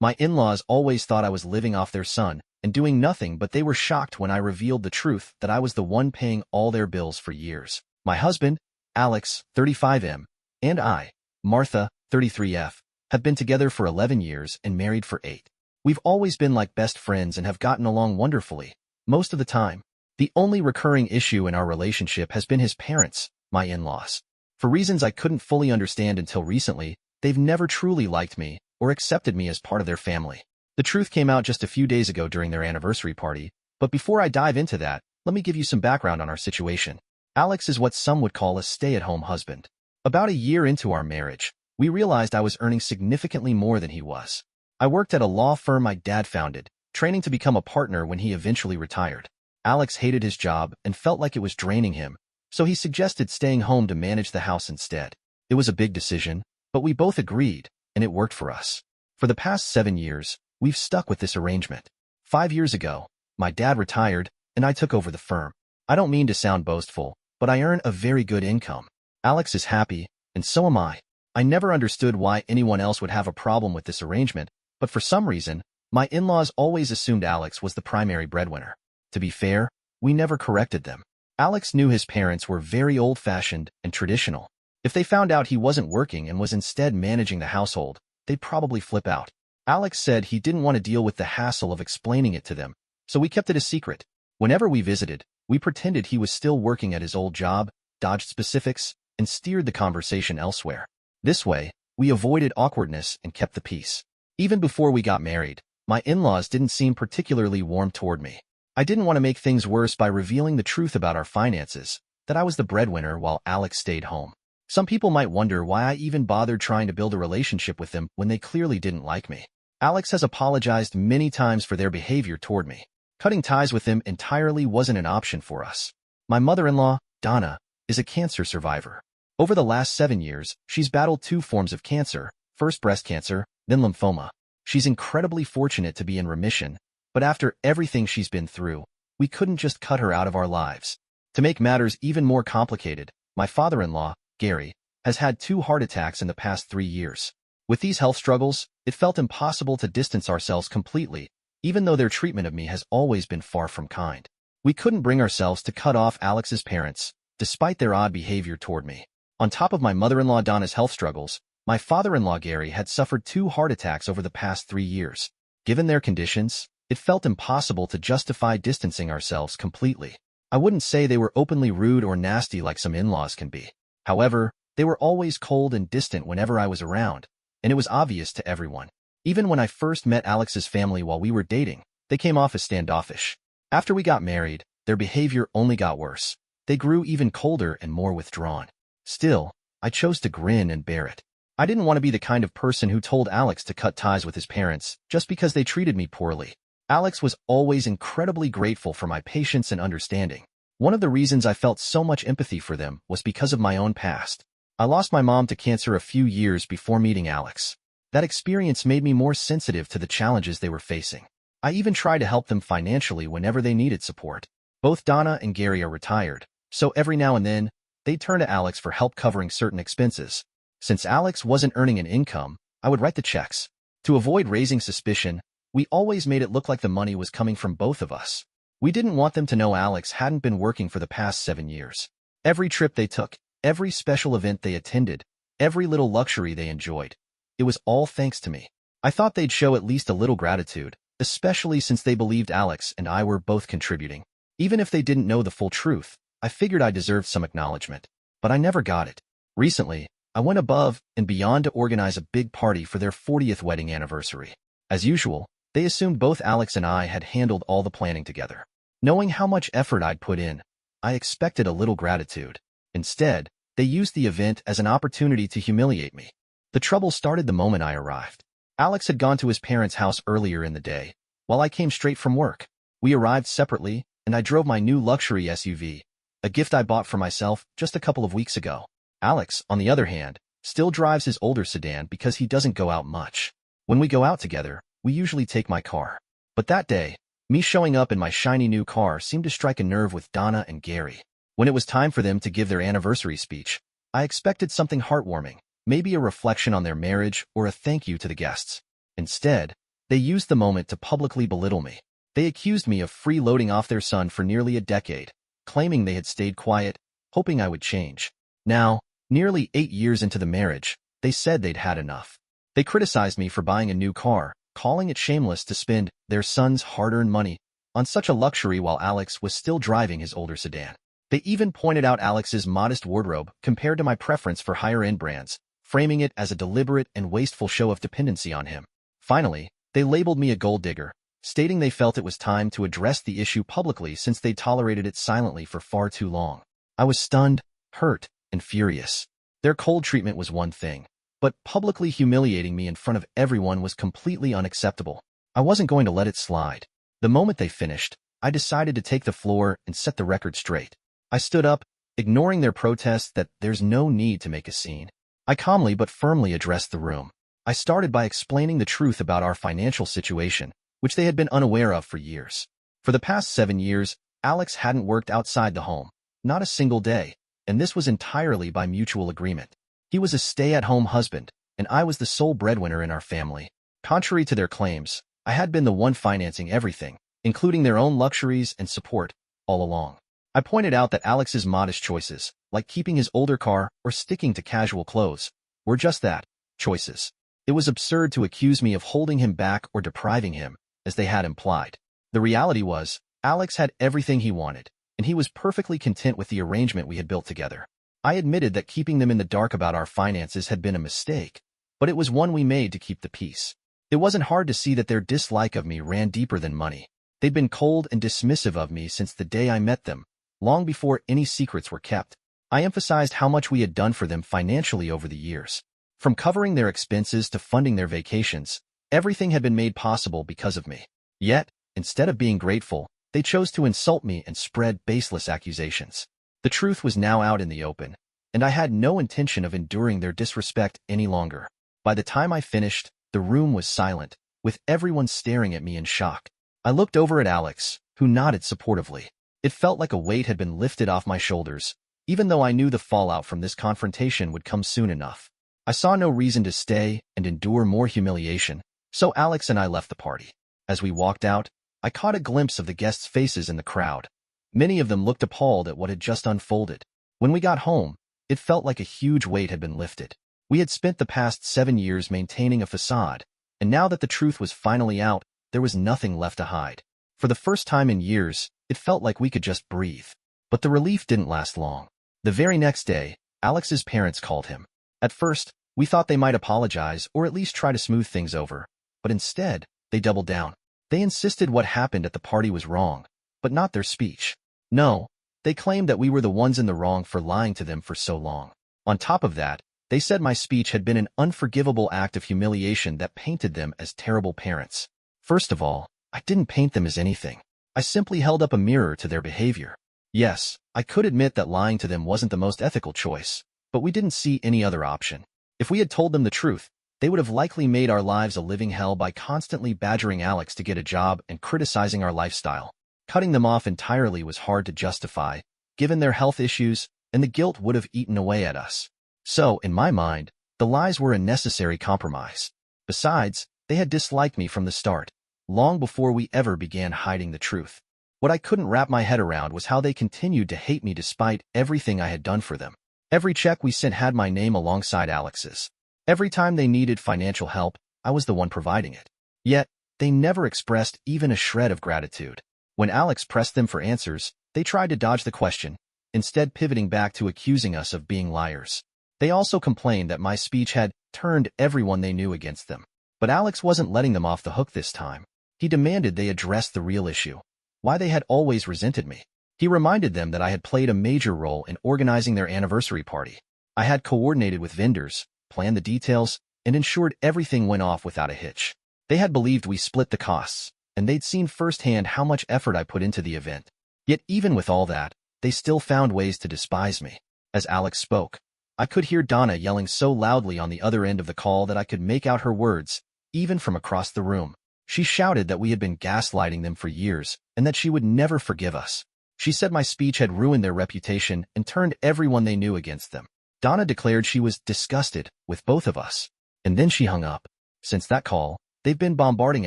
My in-laws always thought I was living off their son and doing nothing, but they were shocked when I revealed the truth that I was the one paying all their bills for years. My husband, Alex, 35M, and I, Martha, 33F, have been together for 11 years and married for 8. We've always been like best friends and have gotten along wonderfully, most of the time. The only recurring issue in our relationship has been his parents, my in-laws. For reasons I couldn't fully understand until recently, they've never truly liked me or accepted me as part of their family. The truth came out just a few days ago during their anniversary party, but before I dive into that, let me give you some background on our situation. Alex is what some would call a stay-at-home husband. About a year into our marriage, we realized I was earning significantly more than he was. I worked at a law firm my dad founded, training to become a partner when he eventually retired. Alex hated his job and felt like it was draining him, so he suggested staying home to manage the house instead. It was a big decision, but we both agreed, and it worked for us. For the past 7 years, we've stuck with this arrangement. 5 years ago, my dad retired, and I took over the firm. I don't mean to sound boastful, but I earn a very good income. Alex is happy, and so am I. I never understood why anyone else would have a problem with this arrangement, but for some reason, my in-laws always assumed Alex was the primary breadwinner. To be fair, we never corrected them. Alex knew his parents were very old-fashioned and traditional. If they found out he wasn't working and was instead managing the household, they'd probably flip out. Alex said he didn't want to deal with the hassle of explaining it to them, so we kept it a secret. Whenever we visited, we pretended he was still working at his old job, dodged specifics, and steered the conversation elsewhere. This way, we avoided awkwardness and kept the peace. Even before we got married, my in-laws didn't seem particularly warm toward me. I didn't want to make things worse by revealing the truth about our finances, that I was the breadwinner while Alex stayed home. Some people might wonder why I even bothered trying to build a relationship with them when they clearly didn't like me. Alex has apologized many times for their behavior toward me. Cutting ties with them entirely wasn't an option for us. My mother-in-law, Donna, is a cancer survivor. Over the last 7 years, she's battled 2 forms of cancer, first breast cancer, then lymphoma. She's incredibly fortunate to be in remission, but after everything she's been through, we couldn't just cut her out of our lives. To make matters even more complicated, my father-in-law, Gary, has had 2 heart attacks in the past 3 years. With these health struggles, it felt impossible to distance ourselves completely, even though their treatment of me has always been far from kind. We couldn't bring ourselves to cut off Alex's parents, despite their odd behavior toward me. On top of my mother-in-law Donna's health struggles, my father-in-law Gary had suffered 2 heart attacks over the past 3 years. Given their conditions, it felt impossible to justify distancing ourselves completely. I wouldn't say they were openly rude or nasty like some in-laws can be. However, they were always cold and distant whenever I was around, and it was obvious to everyone. Even when I first met Alex's family while we were dating, they came off as standoffish. After we got married, their behavior only got worse. They grew even colder and more withdrawn. Still, I chose to grin and bear it. I didn't want to be the kind of person who told Alex to cut ties with his parents just because they treated me poorly. Alex was always incredibly grateful for my patience and understanding. One of the reasons I felt so much empathy for them was because of my own past. I lost my mom to cancer a few years before meeting Alex. That experience made me more sensitive to the challenges they were facing. I even tried to help them financially whenever they needed support. Both Donna and Gary are retired, so every now and then, they'd turn to Alex for help covering certain expenses. Since Alex wasn't earning an income, I would write the checks. To avoid raising suspicion, we always made it look like the money was coming from both of us. We didn't want them to know Alex hadn't been working for the past 7 years. Every trip they took, every special event they attended, every little luxury they enjoyed, it was all thanks to me. I thought they'd show at least a little gratitude, especially since they believed Alex and I were both contributing. Even if they didn't know the full truth, I figured I deserved some acknowledgement. But I never got it. Recently, I went above and beyond to organize a big party for their 40th wedding anniversary. As usual, they assumed both Alex and I had handled all the planning together. Knowing how much effort I'd put in, I expected a little gratitude. Instead, they used the event as an opportunity to humiliate me. The trouble started the moment I arrived. Alex had gone to his parents' house earlier in the day, while I came straight from work. We arrived separately, and I drove my new luxury SUV, a gift I bought for myself just a couple of weeks ago. Alex, on the other hand, still drives his older sedan because he doesn't go out much. When we go out together, we usually take my car. But that day, me showing up in my shiny new car seemed to strike a nerve with Donna and Gary. When it was time for them to give their anniversary speech, I expected something heartwarming, maybe a reflection on their marriage or a thank you to the guests. Instead, They used the moment to publicly belittle me. They accused me of freeloading off their son for nearly a decade, claiming they had stayed quiet, hoping I would change. Now, nearly 8 years into the marriage, they said they'd had enough. They criticized me for buying a new car, calling it shameless to spend their son's hard-earned money on such a luxury while Alex was still driving his older sedan. They even pointed out Alex's modest wardrobe compared to my preference for higher-end brands, framing it as a deliberate and wasteful show of dependency on him. Finally, they labeled me a gold digger, stating they felt it was time to address the issue publicly since they tolerated it silently for far too long. I was stunned, hurt, and furious. Their cold treatment was one thing, but publicly humiliating me in front of everyone was completely unacceptable. I wasn't going to let it slide. The moment they finished, I decided to take the floor and set the record straight. I stood up, ignoring their protests that there's no need to make a scene. I calmly but firmly addressed the room. I started by explaining the truth about our financial situation, which they had been unaware of for years. For the past 7 years, Alex hadn't worked outside the home, not a single day, and this was entirely by mutual agreement. He was a stay-at-home husband, and I was the sole breadwinner in our family. Contrary to their claims, I had been the one financing everything, including their own luxuries and support, all along. I pointed out that Alex's modest choices, like keeping his older car or sticking to casual clothes, were just that, choices. It was absurd to accuse me of holding him back or depriving him, as they had implied. The reality was, Alex had everything he wanted, and he was perfectly content with the arrangement we had built together. I admitted that keeping them in the dark about our finances had been a mistake, but it was one we made to keep the peace. It wasn't hard to see that their dislike of me ran deeper than money. They'd been cold and dismissive of me since the day I met them, long before any secrets were kept. I emphasized how much we had done for them financially over the years. From covering their expenses to funding their vacations, everything had been made possible because of me. Yet, instead of being grateful, they chose to insult me and spread baseless accusations. The truth was now out in the open, and I had no intention of enduring their disrespect any longer. By the time I finished, the room was silent, with everyone staring at me in shock. I looked over at Alex, who nodded supportively. It felt like a weight had been lifted off my shoulders, even though I knew the fallout from this confrontation would come soon enough. I saw no reason to stay and endure more humiliation, so Alex and I left the party. As we walked out, I caught a glimpse of the guests' faces in the crowd. Many of them looked appalled at what had just unfolded. When we got home, it felt like a huge weight had been lifted. We had spent the past 7 years maintaining a facade, and now that the truth was finally out, there was nothing left to hide. For the first time in years, it felt like we could just breathe. But the relief didn't last long. The very next day, Alex's parents called him. At first, we thought they might apologize or at least try to smooth things over, but instead, they doubled down. They insisted what happened at the party was wrong, but not their speech. No, they claimed that we were the ones in the wrong for lying to them for so long. On top of that, they said my speech had been an unforgivable act of humiliation that painted them as terrible parents. First of all, I didn't paint them as anything. I simply held up a mirror to their behavior. Yes, I could admit that lying to them wasn't the most ethical choice, but we didn't see any other option. If we had told them the truth, they would have likely made our lives a living hell by constantly badgering Alex to get a job and criticizing our lifestyle. Cutting them off entirely was hard to justify, given their health issues, and the guilt would have eaten away at us. So, in my mind, the lies were a necessary compromise. Besides, they had disliked me from the start, long before we ever began hiding the truth. What I couldn't wrap my head around was how they continued to hate me despite everything I had done for them. Every check we sent had my name alongside Alex's. Every time they needed financial help, I was the one providing it. Yet, they never expressed even a shred of gratitude. When Alex pressed them for answers, they tried to dodge the question, instead pivoting back to accusing us of being liars. They also complained that my speech had turned everyone they knew against them. But Alex wasn't letting them off the hook this time. He demanded they address the real issue, why they had always resented me. He reminded them that I had played a major role in organizing their anniversary party. I had coordinated with vendors, planned the details, and ensured everything went off without a hitch. They had believed we split the costs, and they'd seen firsthand how much effort I put into the event. Yet even with all that, they still found ways to despise me. As Alex spoke, I could hear Donna yelling so loudly on the other end of the call that I could make out her words, even from across the room. She shouted that we had been gaslighting them for years, and that she would never forgive us. She said my speech had ruined their reputation and turned everyone they knew against them. Donna declared she was disgusted with both of us. And then she hung up. Since that call, they've been bombarding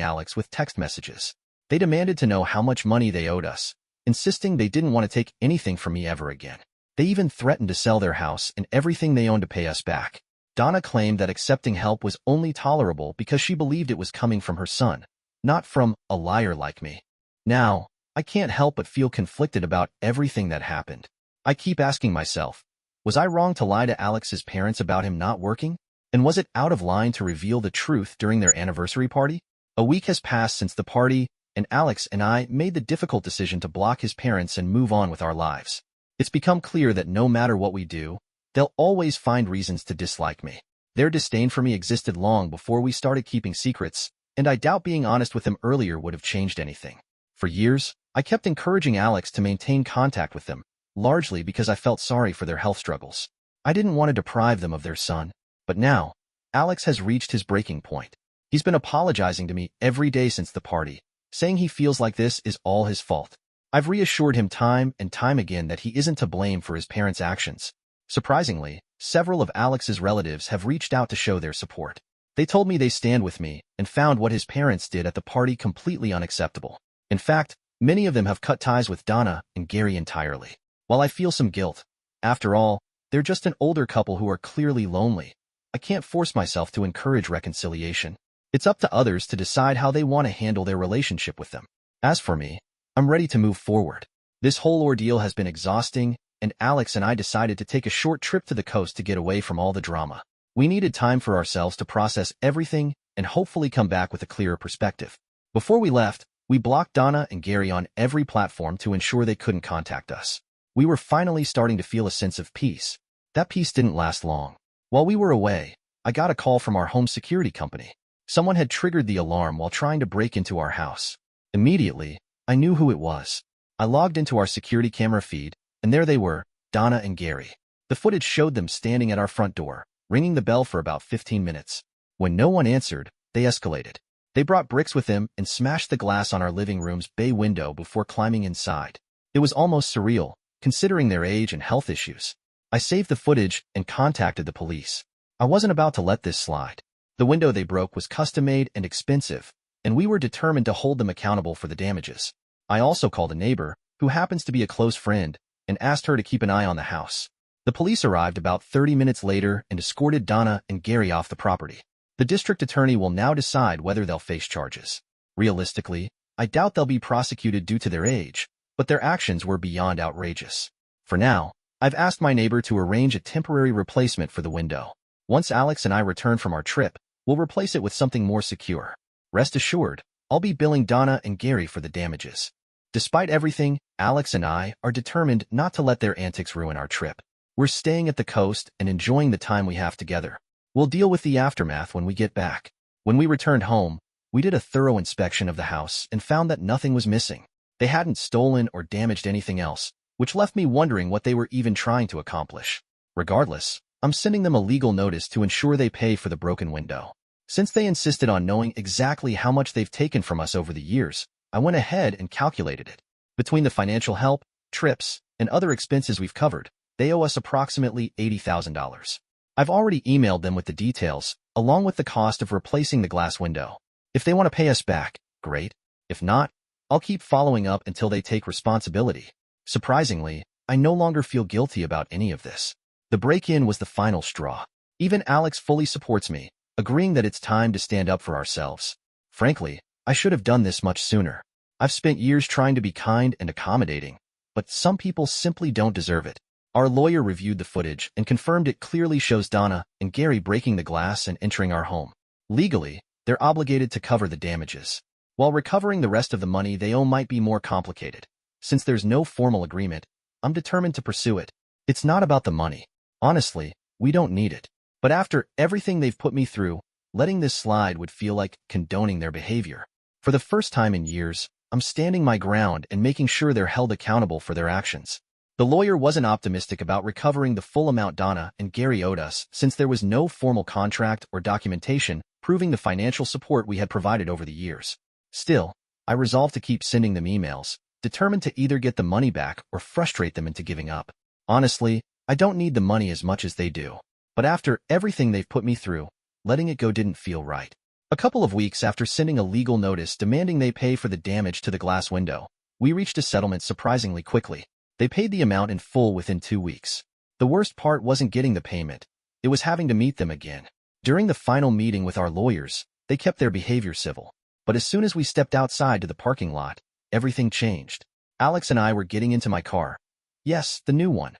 Alex with text messages. They demanded to know how much money they owed us, insisting they didn't want to take anything from me ever again. They even threatened to sell their house and everything they owned to pay us back. Donna claimed that accepting help was only tolerable because she believed it was coming from her son, not from a liar like me. Now, I can't help but feel conflicted about everything that happened. I keep asking myself, was I wrong to lie to Alex's parents about him not working? And was it out of line to reveal the truth during their anniversary party? A week has passed since the party, and Alex and I made the difficult decision to block his parents and move on with our lives. It's become clear that no matter what we do, they'll always find reasons to dislike me. Their disdain for me existed long before we started keeping secrets, and I doubt being honest with them earlier would have changed anything. For years, I kept encouraging Alex to maintain contact with them, largely because I felt sorry for their health struggles. I didn't want to deprive them of their son, but now, Alex has reached his breaking point. He's been apologizing to me every day since the party, saying he feels like this is all his fault. I've reassured him time and time again that he isn't to blame for his parents' actions. Surprisingly, several of Alex's relatives have reached out to show their support. They told me they stand with me and found what his parents did at the party completely unacceptable. In fact, many of them have cut ties with Donna and Gary entirely. While I feel some guilt, after all, they're just an older couple who are clearly lonely. I can't force myself to encourage reconciliation. It's up to others to decide how they want to handle their relationship with them. As for me, I'm ready to move forward. This whole ordeal has been exhausting, and Alex and I decided to take a short trip to the coast to get away from all the drama. We needed time for ourselves to process everything and hopefully come back with a clearer perspective. Before we left, we blocked Donna and Gary on every platform to ensure they couldn't contact us. We were finally starting to feel a sense of peace. That peace didn't last long. While we were away, I got a call from our home security company. Someone had triggered the alarm while trying to break into our house. Immediately, I knew who it was. I logged into our security camera feed, and there they were, Donna and Gary. The footage showed them standing at our front door, ringing the bell for about 15 minutes. When no one answered, they escalated. They brought bricks with them and smashed the glass on our living room's bay window before climbing inside. It was almost surreal, considering their age and health issues. I saved the footage and contacted the police. I wasn't about to let this slide. The window they broke was custom-made and expensive, and we were determined to hold them accountable for the damages. I also called a neighbor, who happens to be a close friend, and asked her to keep an eye on the house. The police arrived about 30 minutes later and escorted Donna and Gary off the property. The district attorney will now decide whether they'll face charges. Realistically, I doubt they'll be prosecuted due to their age, but their actions were beyond outrageous. For now, I've asked my neighbor to arrange a temporary replacement for the window. Once Alex and I return from our trip, we'll replace it with something more secure. Rest assured, I'll be billing Donna and Gary for the damages. Despite everything, Alex and I are determined not to let their antics ruin our trip. We're staying at the coast and enjoying the time we have together. We'll deal with the aftermath when we get back. When we returned home, we did a thorough inspection of the house and found that nothing was missing. They hadn't stolen or damaged anything else, which left me wondering what they were even trying to accomplish. Regardless, I'm sending them a legal notice to ensure they pay for the broken window. Since they insisted on knowing exactly how much they've taken from us over the years, I went ahead and calculated it. Between the financial help, trips, and other expenses we've covered, they owe us approximately $80,000. I've already emailed them with the details, along with the cost of replacing the glass window. If they want to pay us back, great. If not, I'll keep following up until they take responsibility. Surprisingly, I no longer feel guilty about any of this. The break-in was the final straw. Even Alex fully supports me, agreeing that it's time to stand up for ourselves. Frankly, I should have done this much sooner. I've spent years trying to be kind and accommodating, but some people simply don't deserve it. Our lawyer reviewed the footage and confirmed it clearly shows Donna and Gary breaking the glass and entering our home. Legally, they're obligated to cover the damages. While recovering the rest of the money they owe might be more complicated. Since there's no formal agreement, I'm determined to pursue it. It's not about the money. Honestly, we don't need it. But after everything they've put me through, letting this slide would feel like condoning their behavior. For the first time in years, I'm standing my ground and making sure they're held accountable for their actions. The lawyer wasn't optimistic about recovering the full amount Donna and Gary owed us since there was no formal contract or documentation proving the financial support we had provided over the years. Still, I resolved to keep sending them emails, determined to either get the money back or frustrate them into giving up. Honestly, I don't need the money as much as they do. But after everything they've put me through, letting it go didn't feel right. A couple of weeks after sending a legal notice demanding they pay for the damage to the glass window, we reached a settlement surprisingly quickly. They paid the amount in full within 2 weeks. The worst part wasn't getting the payment. It was having to meet them again. During the final meeting with our lawyers, they kept their behavior civil. But as soon as we stepped outside to the parking lot, everything changed. Alex and I were getting into my car. Yes, the new one.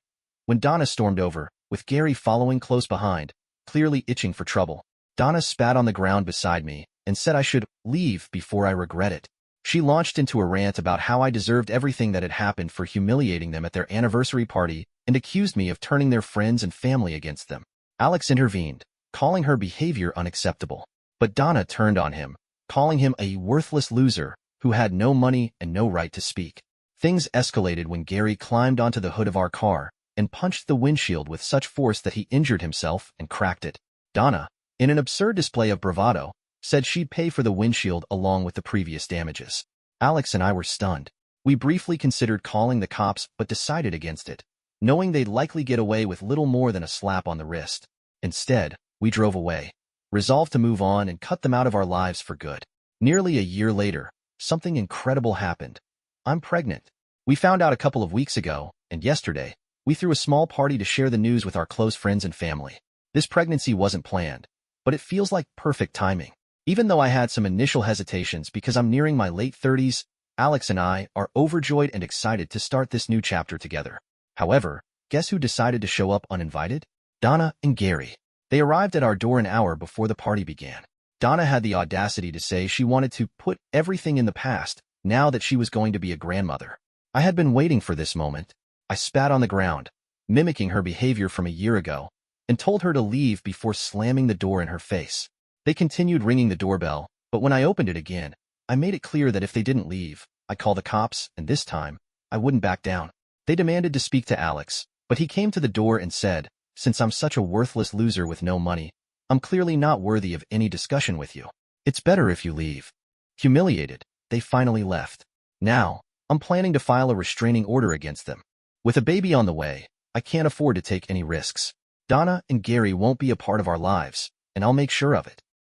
When Donna stormed over, with Gary following close behind, clearly itching for trouble. Donna spat on the ground beside me and said I should leave before I regret it. She launched into a rant about how I deserved everything that had happened for humiliating them at their anniversary party and accused me of turning their friends and family against them. Alex intervened, calling her behavior unacceptable. But Donna turned on him, calling him a worthless loser who had no money and no right to speak. Things escalated when Gary climbed onto the hood of our car and punched the windshield with such force that he injured himself and cracked it. Donna, in an absurd display of bravado, said she'd pay for the windshield along with the previous damages. Alex and I were stunned. We briefly considered calling the cops but decided against it, knowing they'd likely get away with little more than a slap on the wrist. Instead, we drove away, resolved to move on and cut them out of our lives for good. Nearly a year later, something incredible happened. I'm pregnant. We found out a couple of weeks ago, and yesterday, we threw a small party to share the news with our close friends and family. This pregnancy wasn't planned, but it feels like perfect timing. Even though I had some initial hesitations because I'm nearing my late 30s, Alex and I are overjoyed and excited to start this new chapter together. However, guess who decided to show up uninvited? Donna and Gary. They arrived at our door an hour before the party began. Donna had the audacity to say she wanted to put everything in the past now that she was going to be a grandmother. I had been waiting for this moment. I spat on the ground, mimicking her behavior from a year ago, and told her to leave before slamming the door in her face. They continued ringing the doorbell, but when I opened it again, I made it clear that if they didn't leave, I'd call the cops, and this time, I wouldn't back down. They demanded to speak to Alex, but he came to the door and said, "Since I'm such a worthless loser with no money, I'm clearly not worthy of any discussion with you. It's better if you leave." Humiliated, they finally left. Now, I'm planning to file a restraining order against them. With a baby on the way, I can't afford to take any risks. Donna and Gary won't be a part of our lives, and I'll make sure of it.